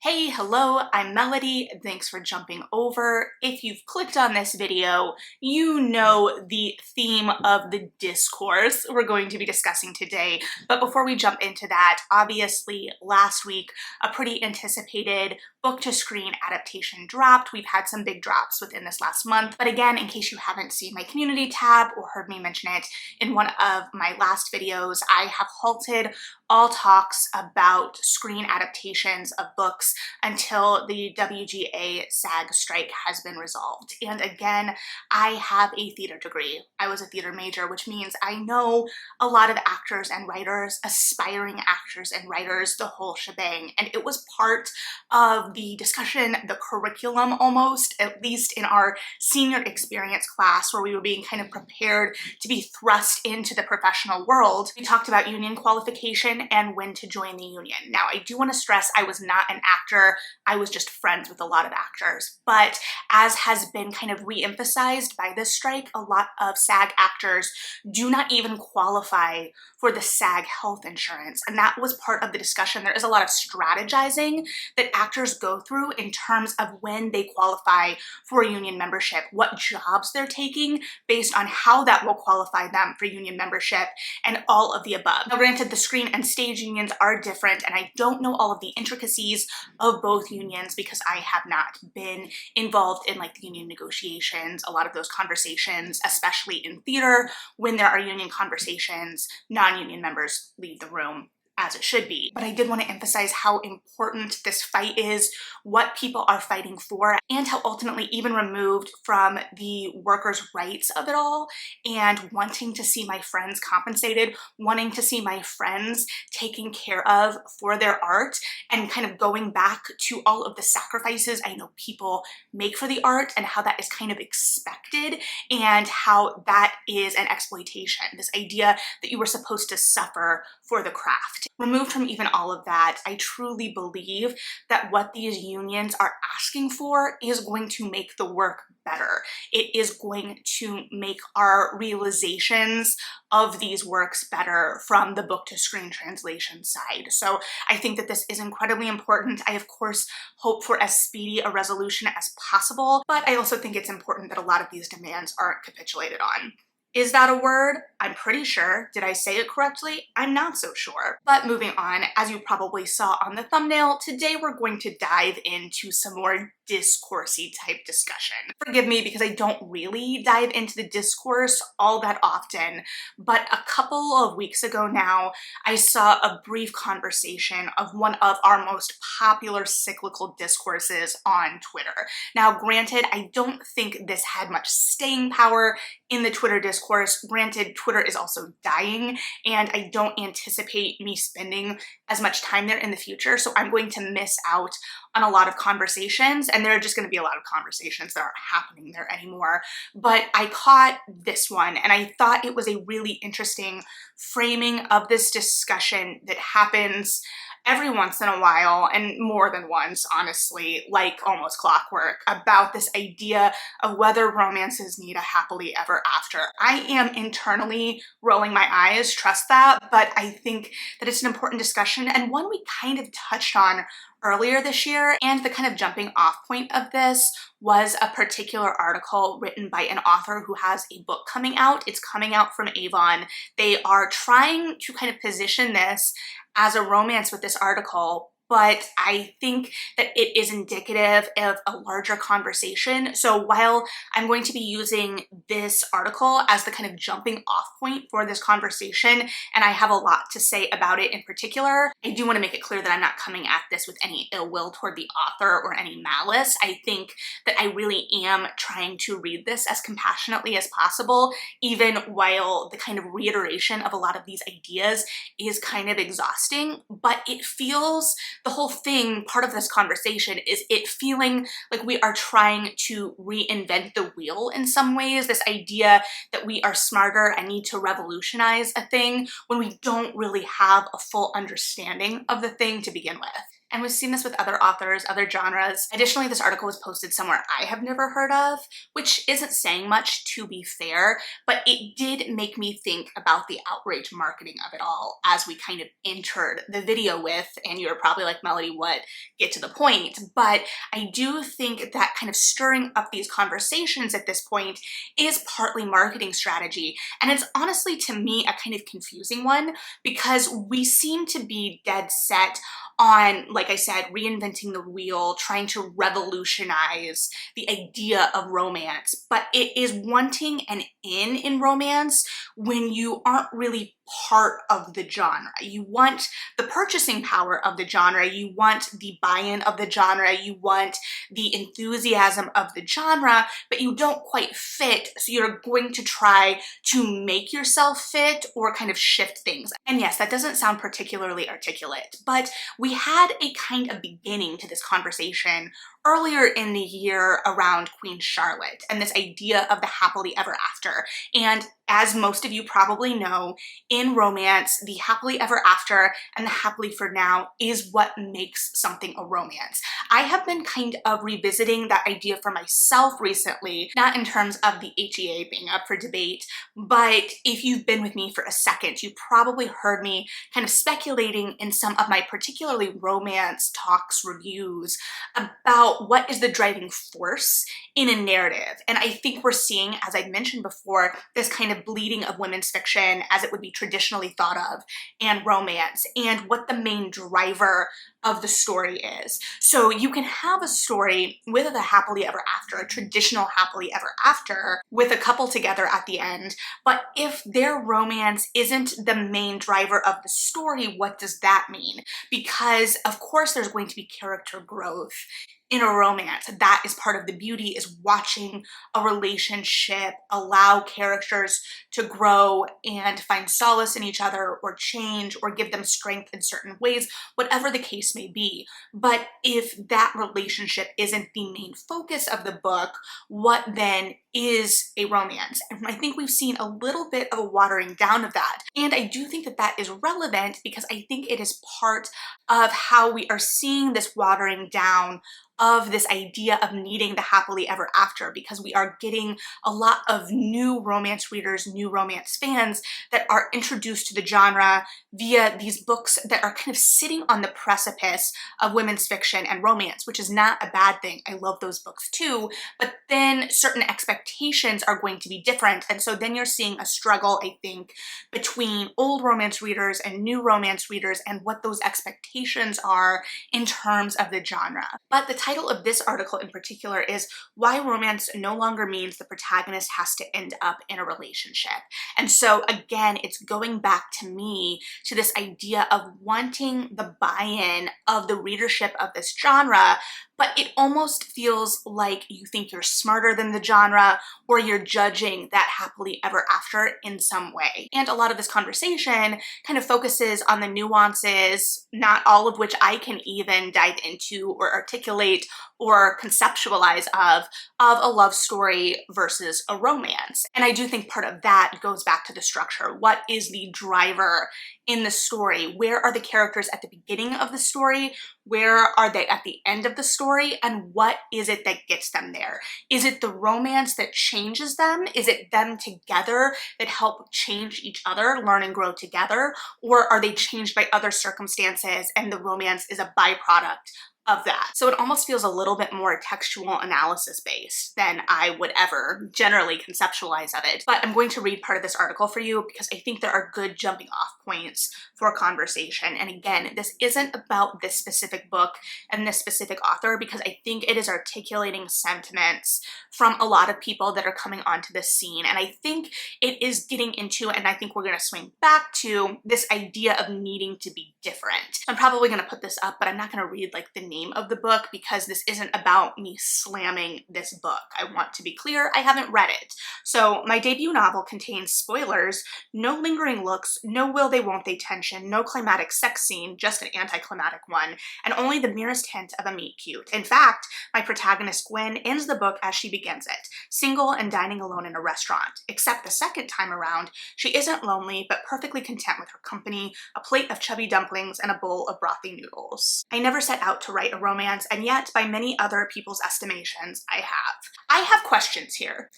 Hey, hello, I'm Melody. Thanks for jumping over. If you've clicked on this video, you know the theme of the discourse we're going to be discussing today. But before we jump into that, obviously last week, a pretty anticipated book-to-screen adaptation dropped. We've had some big drops within this last month. But again, in case you haven't seen my community tab or heard me mention it in one of my last videos, I have halted all talks about screen adaptations of books until the WGA SAG strike has been resolved. And again, I have a theater degree. I was a theater major, which means I know a lot of actors and writers, aspiring actors and writers, the whole shebang. And it was part of the discussion, the curriculum almost, at least in our senior experience class, where we were being kind of prepared to be thrust into the professional world. We talked about union qualification and when to join the union. Now, I do want to stress I was not an actor. I was just friends with a lot of actors. But as has been kind of re-emphasized by this strike, a lot of SAG actors do not even qualify for the SAG health insurance. And that was part of the discussion. There is a lot of strategizing that actors go through in terms of when they qualify for union membership, what jobs they're taking based on how that will qualify them for union membership, and all of the above. Now, granted, the screen and stage unions are different, and I don't know all of the intricacies of both unions because I have not been involved in like the union negotiations, a lot of those conversations, especially in theater. When there are union conversations, non-union members leave the room, as it should be. But I did want to emphasize how important this fight is, what people are fighting for, and how ultimately even removed from the workers' rights of it all, and wanting to see my friends compensated, wanting to see my friends taken care of for their art, and kind of going back to all of the sacrifices I know people make for the art and how that is kind of expected and how that is an exploitation. This idea that you were supposed to suffer for the craft. Removed from even all of that, I truly believe that what these unions are asking for is going to make the work better. It is going to make our realizations of these works better from the book to screen translation side. So I think that this is incredibly important. I, of course, hope for as speedy a resolution as possible, but I also think it's important that a lot of these demands aren't capitulated on. Is that a word? I'm pretty sure. Did I say it correctly? I'm not so sure. But moving on, as you probably saw on the thumbnail, today we're going to dive into some more discoursey type discussion. Forgive me because I don't really dive into the discourse all that often, but a couple of weeks ago now, I saw a brief conversation of one of our most popular cyclical discourses on Twitter. Now, granted, I don't think this had much staying power in the Twitter discourse. Granted, Twitter is also dying, and I don't anticipate me spending as much time there in the future, so I'm going to miss out on a lot of conversations, and there are just going to be a lot of conversations that aren't happening there anymore. But I caught this one, and I thought it was a really interesting framing of this discussion that happens every once in a while, and more than once, honestly, like almost clockwork, about this idea of whether romances need a happily ever after. I am internally rolling my eyes, trust that, but I think that it's an important discussion, and one we kind of touched on earlier this year. And the kind of jumping off point of this was a particular article written by an author who has a book coming out. It's coming out from Avon. They are trying to kind of position this as a romance with this article, but I think that it is indicative of a larger conversation. So while I'm going to be using this article as the kind of jumping off point for this conversation, and I have a lot to say about it in particular, I do want to make it clear that I'm not coming at this with any ill will toward the author or any malice. I think that I really am trying to read this as compassionately as possible, even while the kind of reiteration of a lot of these ideas is kind of exhausting. But it feels, the whole thing, part of this conversation is it feeling like we are trying to reinvent the wheel in some ways, this idea that we are smarter and need to revolutionize a thing when we don't really have a full understanding of the thing to begin with. And we've seen this with other authors, other genres. Additionally, this article was posted somewhere I have never heard of, which isn't saying much, to be fair, but it did make me think about the outrage marketing of it all as we kind of entered the video with, and you're probably like, Melody, what? Get to the point. But I do think that kind of stirring up these conversations at this point is partly marketing strategy. And it's honestly, to me, a kind of confusing one, because we seem to be dead set on, like I said, reinventing the wheel, trying to revolutionize the idea of romance, but it is wanting an in romance when you aren't really part of the genre. You want the purchasing power of the genre, you want the buy-in of the genre, you want the enthusiasm of the genre, but you don't quite fit, so you're going to try to make yourself fit or kind of shift things. And yes, that doesn't sound particularly articulate, but we had a kind of beginning to this conversation earlier in the year around Queen Charlotte and this idea of the happily ever after. And as most of you probably know, in romance, the happily ever after and the happily for now is what makes something a romance. I have been kind of revisiting that idea for myself recently, not in terms of the HEA being up for debate, but if you've been with me for a second, you probably heard me kind of speculating in some of my particularly romance talks, reviews, about what is the driving force in a narrative. And I think we're seeing, as I mentioned before, this kind of bleeding of women's fiction as it would be traditionally thought of, and romance, and what the main driver of the story is. So you can have a story with a happily ever after, a traditional happily ever after, with a couple together at the end, but if their romance isn't the main driver of the story, what does that mean? Because of course there's going to be character growth in a romance. That is part of the beauty, is watching a relationship allow characters to grow and find solace in each other, or change, or give them strength in certain ways, whatever the case may be. But if that relationship isn't the main focus of the book, what then is a romance? And I think we've seen a little bit of a watering down of that. And I do think that that is relevant because I think it is part of how we are seeing this watering down of this idea of needing the happily ever after, because we are getting a lot of new romance readers, new romance fans that are introduced to the genre via these books that are kind of sitting on the precipice of women's fiction and romance, which is not a bad thing. I love those books too, but then certain expectations are going to be different. And so then you're seeing a struggle, I think, between old romance readers and new romance readers and what those expectations are in terms of the genre. But the title of this article in particular is Why Romance No Longer Means the Protagonist Has to End Up in a Relationship. And so again, it's going back to me to this idea of wanting the buy-in of the readership of this genre, but it almost feels like you think you're smarter than the genre, or you're judging that happily ever after in some way. And a lot of this conversation kind of focuses on the nuances, not all of which I can even dive into or articulate or conceptualize of a love story versus a romance. And I do think part of that goes back to the structure. What is the driver in the story? Where are the characters at the beginning of the story? Where are they at the end of the story? And what is it that gets them there? Is it the romance that changes them? Is it them together that help change each other, learn and grow together? Or are they changed by other circumstances and the romance is a byproduct of that? So it almost feels a little bit more textual analysis based than I would ever generally conceptualize of it. But I'm going to read part of this article for you because I think there are good jumping off points for conversation. And again, this isn't about this specific book and this specific author, because I think it is articulating sentiments from a lot of people that are coming onto this scene. And I think it is getting into, and I think we're going to swing back to, this idea of needing to be different. I'm probably going to put this up, but I'm not going to read like the name of the book because this isn't about me slamming this book. I want to be clear, I haven't read it. So my debut novel contains spoilers, no lingering looks, no will they won't they tension, no climatic sex scene, just an anticlimactic one, and only the merest hint of a meet cute. In fact, my protagonist Gwen ends the book as she begins it, single and dining alone in a restaurant. Except the second time around, she isn't lonely, but perfectly content with her company, a plate of chubby dumplings, and a bowl of brothy noodles. I never set out to write a romance, and yet, by many other people's estimations, I have. I have questions here.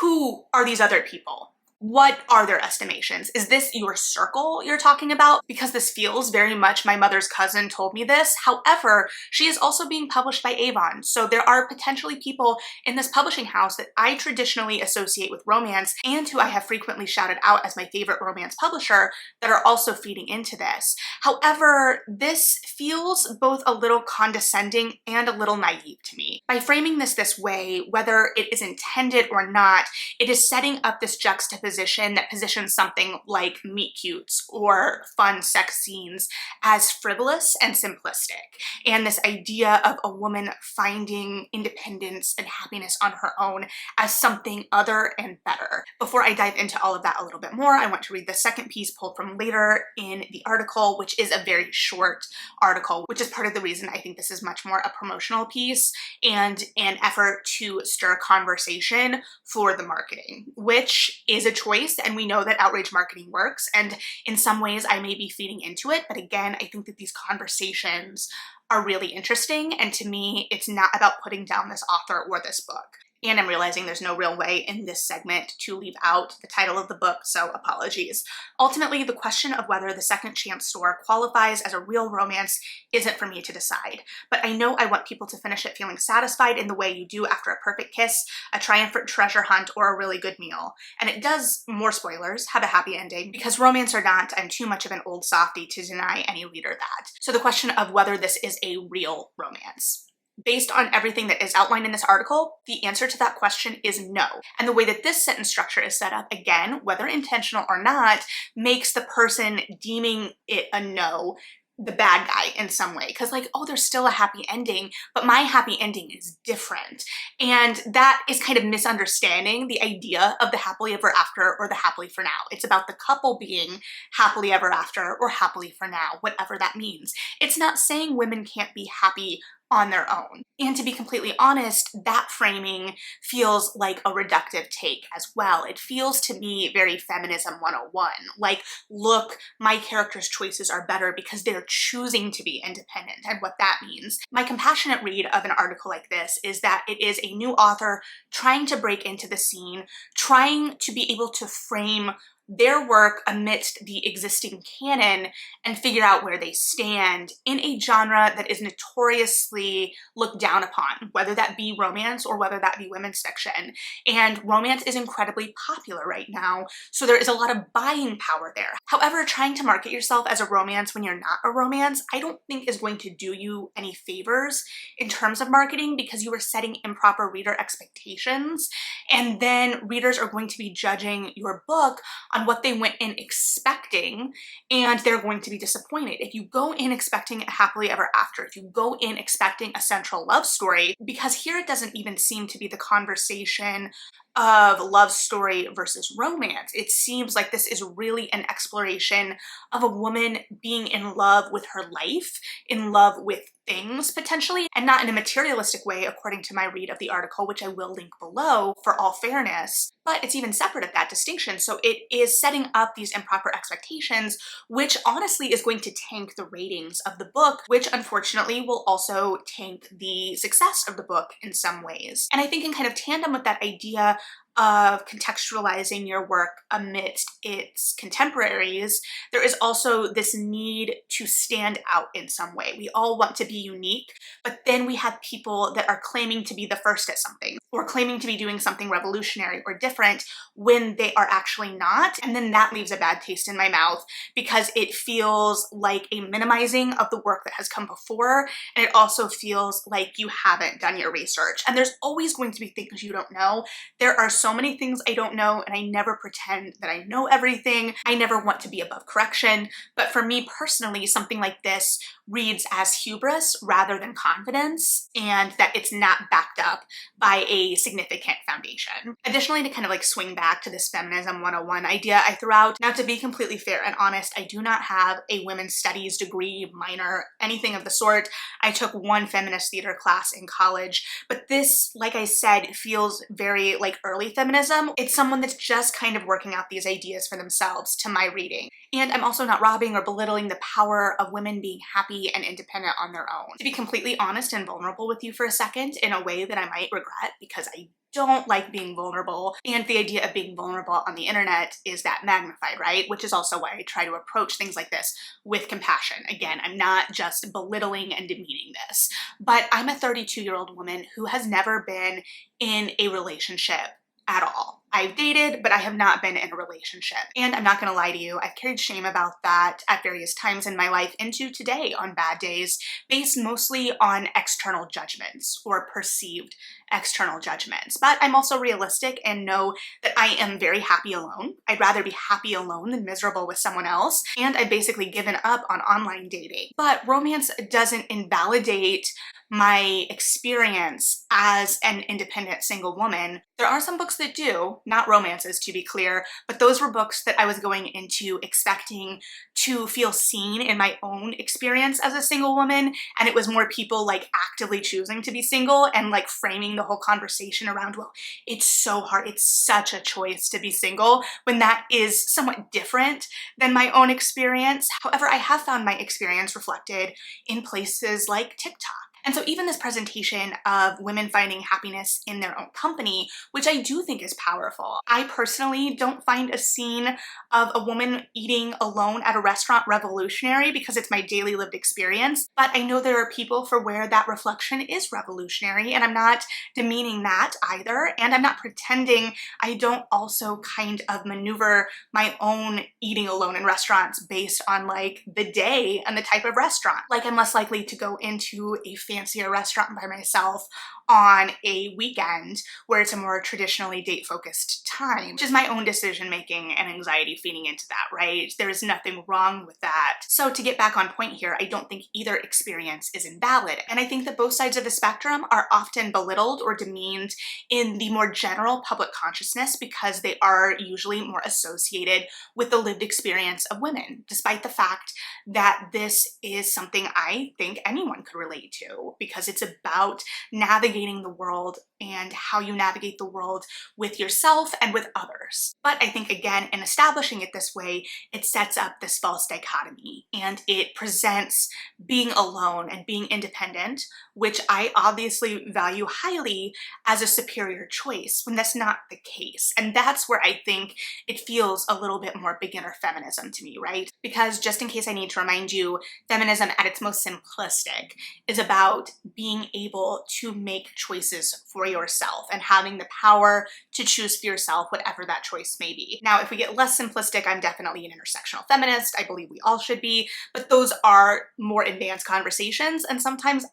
Who are these other people? What are their estimations? Is this your circle you're talking about? Because this feels very much my mother's cousin told me this. However, she is also being published by Avon, so there are potentially people in this publishing house that I traditionally associate with romance and who I have frequently shouted out as my favorite romance publisher that are also feeding into this. However, this feels both a little condescending and a little naive to me. By framing this way, whether it is intended or not, it is setting up this juxtaposition that positions something like meet cutes or fun sex scenes as frivolous and simplistic. And this idea of a woman finding independence and happiness on her own as something other and better. Before I dive into all of that a little bit more, I want to read the second piece pulled from later in the article, which is a very short article, which is part of the reason I think this is much more a promotional piece and an effort to stir conversation for the marketing, which is a choice, and we know that outrage marketing works, and in some ways I may be feeding into it, but again, I think that these conversations are really interesting, and to me, it's not about putting down this author or this book. And I'm realizing there's no real way in this segment to leave out the title of the book, so apologies. Ultimately, the question of whether the Second Chance store qualifies as a real romance isn't for me to decide, but I know I want people to finish it feeling satisfied in the way you do after a perfect kiss, a triumphant treasure hunt, or a really good meal. And it does, more spoilers, have a happy ending, because romance or not, I'm too much of an old softie to deny any reader that. So the question of whether this is a real romance. Based on everything that is outlined in this article, the answer to that question is no. And the way that this sentence structure is set up, again, whether intentional or not, makes the person deeming it a no the bad guy in some way. Because like, oh, there's still a happy ending, but my happy ending is different. And that is kind of misunderstanding the idea of the happily ever after or the happily for now. It's about the couple being happily ever after or happily for now, whatever that means. It's not saying women can't be happy on their own. And to be completely honest, that framing feels like a reductive take as well. It feels to me very Feminism 101. Like, look, my character's choices are better because they're choosing to be independent and what that means. My compassionate read of an article like this is that it is a new author trying to break into the scene, trying to be able to frame their work amidst the existing canon and figure out where they stand in a genre that is notoriously looked down upon, whether that be romance or whether that be women's fiction. And romance is incredibly popular right now, so there is a lot of buying power there. However, trying to market yourself as a romance when you're not a romance, I don't think is going to do you any favors in terms of marketing, because you are setting improper reader expectations, and then readers are going to be judging your book on what they went in expecting, and they're going to be disappointed. If you go in expecting a happily ever after, if you go in expecting a central love story, because here it doesn't even seem to be the conversation of love story versus romance. It seems like this is really an exploration of a woman being in love with her life, in love with things potentially, and not in a materialistic way according to my read of the article, which I will link below for all fairness, but it's even separate of that distinction. So it is setting up these improper expectations, which honestly is going to tank the ratings of the book, which unfortunately will also tank the success of the book in some ways. And I think in kind of tandem with that idea of contextualizing your work amidst its contemporaries, there is also this need to stand out in some way. We all want to be unique, but then we have people that are claiming to be the first at something or claiming to be doing something revolutionary or different when they are actually not. And then that leaves a bad taste in my mouth because it feels like a minimizing of the work that has come before. And it also feels like you haven't done your research. And there's always going to be things you don't know. There are so so many things I don't know, and I never pretend that I know everything. I never want to be above correction, but for me personally, something like this reads as hubris rather than confidence, and that it's not backed up by a significant foundation. Additionally, to kind of like swing back to this feminism 101 idea I threw out, now to be completely fair and honest, I do not have a women's studies degree, minor, anything of the sort. I took one feminist theater class in college, but this, like I said, feels very like early feminism. It's someone that's just kind of working out these ideas for themselves to my reading. And I'm also not robbing or belittling the power of women being happy and independent on their own. To be completely honest and vulnerable with you for a second in a way that I might regret, because I don't like being vulnerable, and the idea of being vulnerable on the internet is that magnified, right? Which is also why I try to approach things like this with compassion. Again, I'm not just belittling and demeaning this, but I'm a 32-year-old woman who has never been in a relationship at all. I've dated, but I have not been in a relationship. And I'm not gonna lie to you, I've carried shame about that at various times in my life into today on bad days, based mostly on external judgments or perceived external judgments. But I'm also realistic and know that I am very happy alone. I'd rather be happy alone than miserable with someone else. And I've basically given up on online dating. But romance doesn't invalidate my experience as an independent single woman. There are some books that do, not romances to be clear, but those were books that I was going into expecting to feel seen in my own experience as a single woman, and it was more people like actively choosing to be single and like framing the whole conversation around, well, it's so hard, it's such a choice to be single, when that is somewhat different than my own experience. However, I have found my experience reflected in places like TikTok. And so even this presentation of women finding happiness in their own company, which I do think is powerful. I personally don't find a scene of a woman eating alone at a restaurant revolutionary because it's my daily lived experience, but I know there are people for where that reflection is revolutionary, and I'm not demeaning that either, and I'm not pretending I don't also kind of maneuver my own eating alone in restaurants based on like the day and the type of restaurant. Like I'm less likely to go into a fancier restaurant by myself on a weekend where it's a more traditionally date-focused time, which is my own decision-making and anxiety feeding into that, right? There is nothing wrong with that. So to get back on point here, I don't think either experience is invalid. And I think that both sides of the spectrum are often belittled or demeaned in the more general public consciousness because they are usually more associated with the lived experience of women, despite the fact that this is something I think anyone could relate to, because it's about navigating the world and how you navigate the world with yourself and with others. But I think, again, in establishing it this way, it sets up this false dichotomy, and it presents being alone and being independent, which I obviously value highly, as a superior choice, when that's not the case. And that's where I think it feels a little bit more beginner feminism to me, right? Because just in case I need to remind you, feminism at its most simplistic is about being able to make choices for yourself and having the power to choose for yourself whatever that choice may be. Now, if we get less simplistic, I'm definitely an intersectional feminist. I believe we all should be, but those are more advanced conversations, and sometimes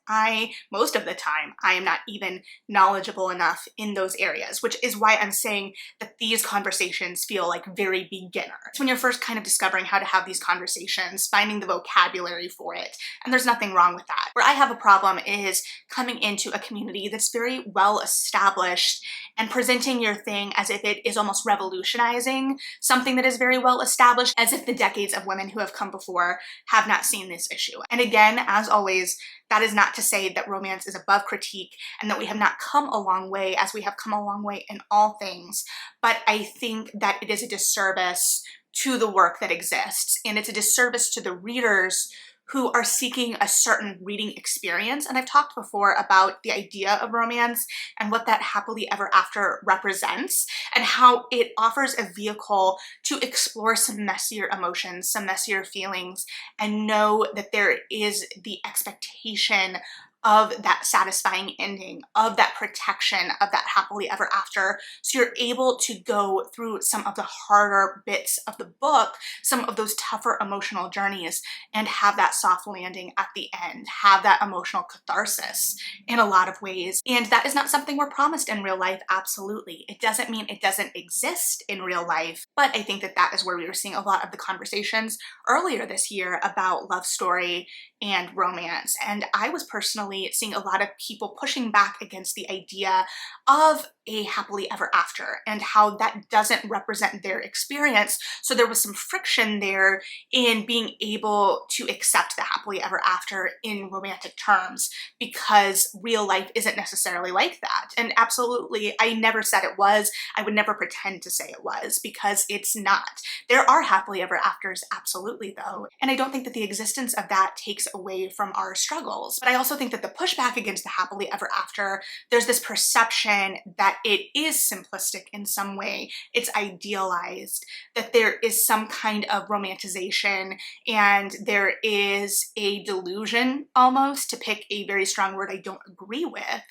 most of the time, I am not even knowledgeable enough in those areas, which is why I'm saying that these conversations feel like very beginner. It's when you're first kind of discovering how to have these conversations, finding the vocabulary for it, and there's nothing wrong with that. Where I have a problem is coming into a community that's very well established and presenting your thing as if it is almost revolutionizing something that is very well established, as if the decades of women who have come before have not seen this issue. And again, as always, that is not to say that romance is above critique and that we have not come a long way, as we have come a long way in all things. But I think that it is a disservice to the work that exists, and it's a disservice to the readers who are seeking a certain reading experience. And I've talked before about the idea of romance and what that happily ever after represents, and how it offers a vehicle to explore some messier emotions, some messier feelings, and know that there is the expectation of that satisfying ending, of that protection, of that happily ever after. So you're able to go through some of the harder bits of the book, some of those tougher emotional journeys, and have that soft landing at the end, have that emotional catharsis in a lot of ways. And that is not something we're promised in real life, absolutely. It doesn't mean it doesn't exist in real life, but I think that that is where we were seeing a lot of the conversations earlier this year about love story and romance. And I was personally seeing a lot of people pushing back against the idea of a happily ever after and how that doesn't represent their experience. So there was some friction there in being able to accept the happily ever after in romantic terms, because real life isn't necessarily like that. And absolutely, I never said it was. I would never pretend to say it was, because it's not. There are happily ever afters, absolutely though. And I don't think that the existence of that takes away from our struggles. But I also think that the pushback against the happily ever after, there's this perception that it is simplistic in some way, it's idealized, that there is some kind of romanticization and there is a delusion, almost, to pick a very strong word I don't agree with,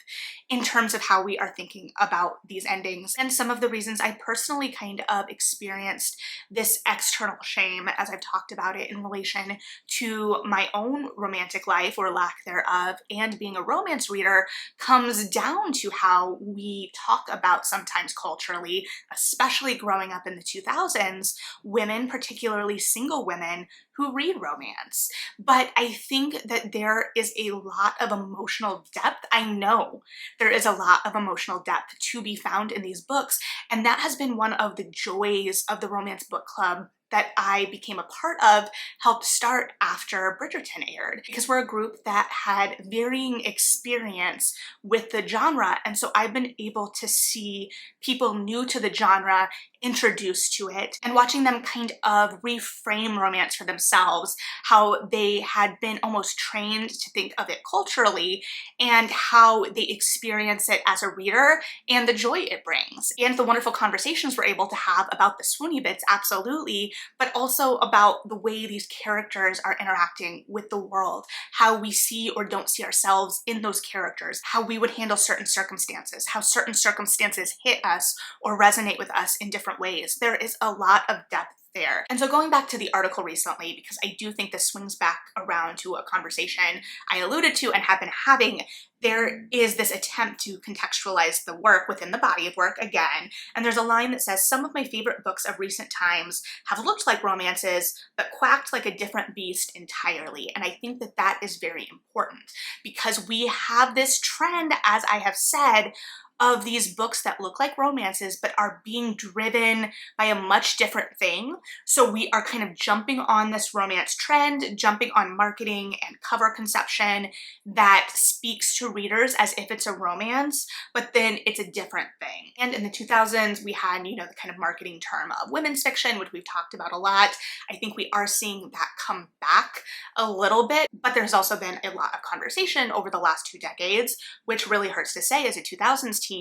in terms of how we are thinking about these endings. And some of the reasons I personally kind of experienced this external shame, as I've talked about it, in relation to my own romantic life or lack thereof and being a romance reader, comes down to how we talk about sometimes culturally, especially growing up in the 2000s, women, particularly single women, who read romance. But I think that there is a lot of emotional depth. I know there is a lot of emotional depth to be found in these books, and that has been one of the joys of the Romance Book Club that I became a part of, helped start after Bridgerton aired, because we're a group that had varying experience with the genre, and so I've been able to see people new to the genre introduced to it and watching them kind of reframe romance for themselves, how they had been almost trained to think of it culturally and how they experience it as a reader and the joy it brings, and the wonderful conversations we're able to have about the swoony bits, absolutely, but also about the way these characters are interacting with the world, how we see or don't see ourselves in those characters, how we would handle certain circumstances, how certain circumstances hit us or resonate with us in different ways. There is a lot of depth there. And so going back to the article recently, because I do think this swings back around to a conversation I alluded to and have been having, there is this attempt to contextualize the work within the body of work again. And there's a line that says, "Some of my favorite books of recent times have looked like romances, but quacked like a different beast entirely." And I think that that is very important, because we have this trend, as I have said, of these books that look like romances but are being driven by a much different thing. So we are kind of jumping on this romance trend, jumping on marketing and cover conception that speaks to readers as if it's a romance, but then it's a different thing. And in the 2000s, we had, the kind of marketing term of women's fiction, which we've talked about a lot. I think we are seeing that come back a little bit, but there's also been a lot of conversation over the last 2 decades, which really hurts to say as a 2000s teen,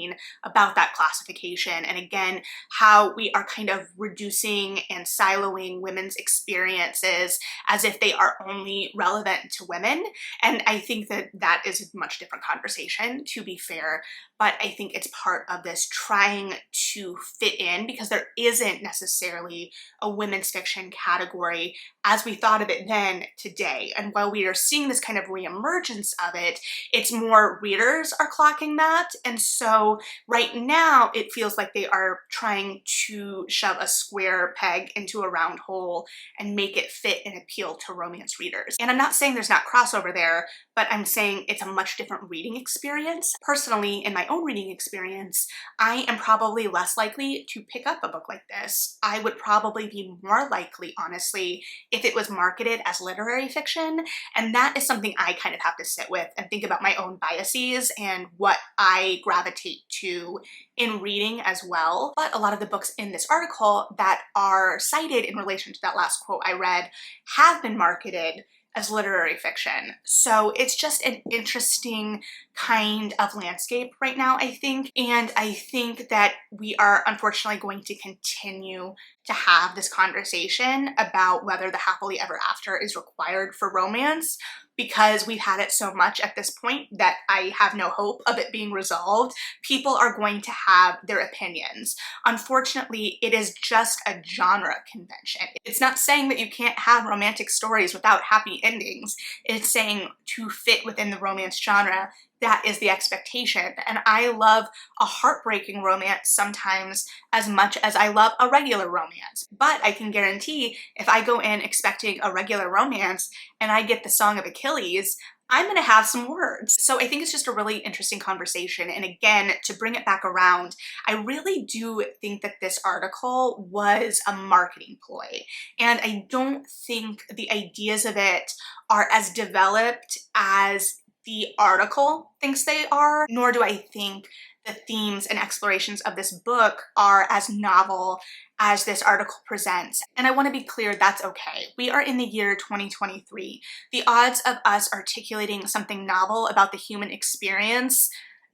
about that classification, and again, how we are kind of reducing and siloing women's experiences as if they are only relevant to women. And I think that that is a much different conversation, to be fair, but I think it's part of this trying to fit in, because there isn't necessarily a women's fiction category as we thought of it then today. And while we are seeing this kind of reemergence of it, it's more readers are clocking that. And so right now it feels like they are trying to shove a square peg into a round hole and make it fit and appeal to romance readers. And I'm not saying there's not crossover there, but I'm saying it's a much different reading experience. Personally, in my own reading experience, I am probably less likely to pick up a book like this. I would probably be more likely, honestly, if it was marketed as literary fiction, and that is something I kind of have to sit with and think about my own biases and what I gravitate to in reading as well. But a lot of the books in this article that are cited in relation to that last quote I read have been marketed as literary fiction. So it's just an interesting kind of landscape right now, I think. And I think that we are unfortunately going to continue to have this conversation about whether the happily ever after is required for romance, because we've had it so much at this point that I have no hope of it being resolved. People are going to have their opinions. Unfortunately, it is just a genre convention. It's not saying that you can't have romantic stories without happy endings. It's saying to fit within the romance genre, that is the expectation. And I love a heartbreaking romance sometimes as much as I love a regular romance. But I can guarantee if I go in expecting a regular romance and I get the Song of Achilles, I'm gonna have some words. So I think it's just a really interesting conversation. And again, to bring it back around, I really do think that this article was a marketing ploy. And I don't think the ideas of it are as developed as the article thinks they are, nor do I think the themes and explorations of this book are as novel as this article presents. And I want to be clear, that's okay. We are in the year 2023. The odds of us articulating something novel about the human experience,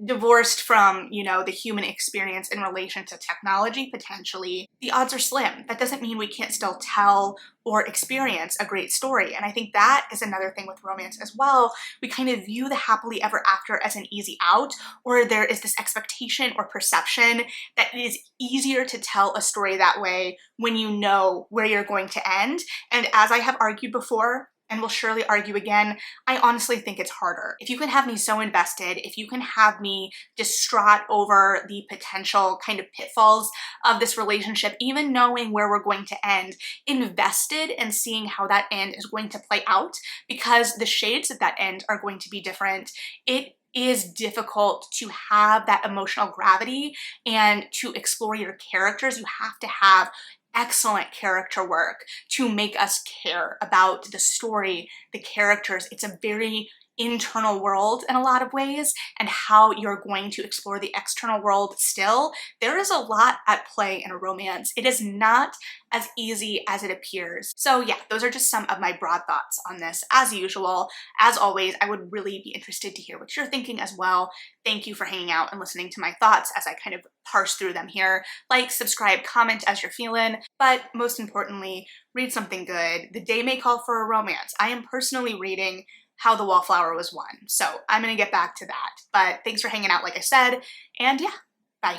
divorced from, you know, the human experience in relation to technology, potentially, the odds are slim. That doesn't mean we can't still tell or experience a great story. And I think that is another thing with romance as well. We kind of view the happily ever after as an easy out, or there is this expectation or perception that it is easier to tell a story that way when you know where you're going to end. And as I have argued before, and will surely argue again, I honestly think it's harder. If you can have me so invested, if you can have me distraught over the potential kind of pitfalls of this relationship, even knowing where we're going to end, invested in seeing how that end is going to play out, because the shades of that end are going to be different, it is difficult to have that emotional gravity and to explore your characters. You have to have excellent character work to make us care about the story, the characters. It's a very internal world in a lot of ways, and how you're going to explore the external world still. There is a lot at play in a romance. It is not as easy as it appears. So yeah, those are just some of my broad thoughts on this. As usual, as always, I would really be interested to hear what you're thinking as well. Thank you for hanging out and listening to my thoughts as I kind of parse through them here. Like, subscribe, comment as you're feeling, but most importantly, read something good. The day may call for a romance. I am personally reading How the Wallflower Was Won, so I'm gonna get back to that. But thanks for hanging out, like I said, and yeah, bye.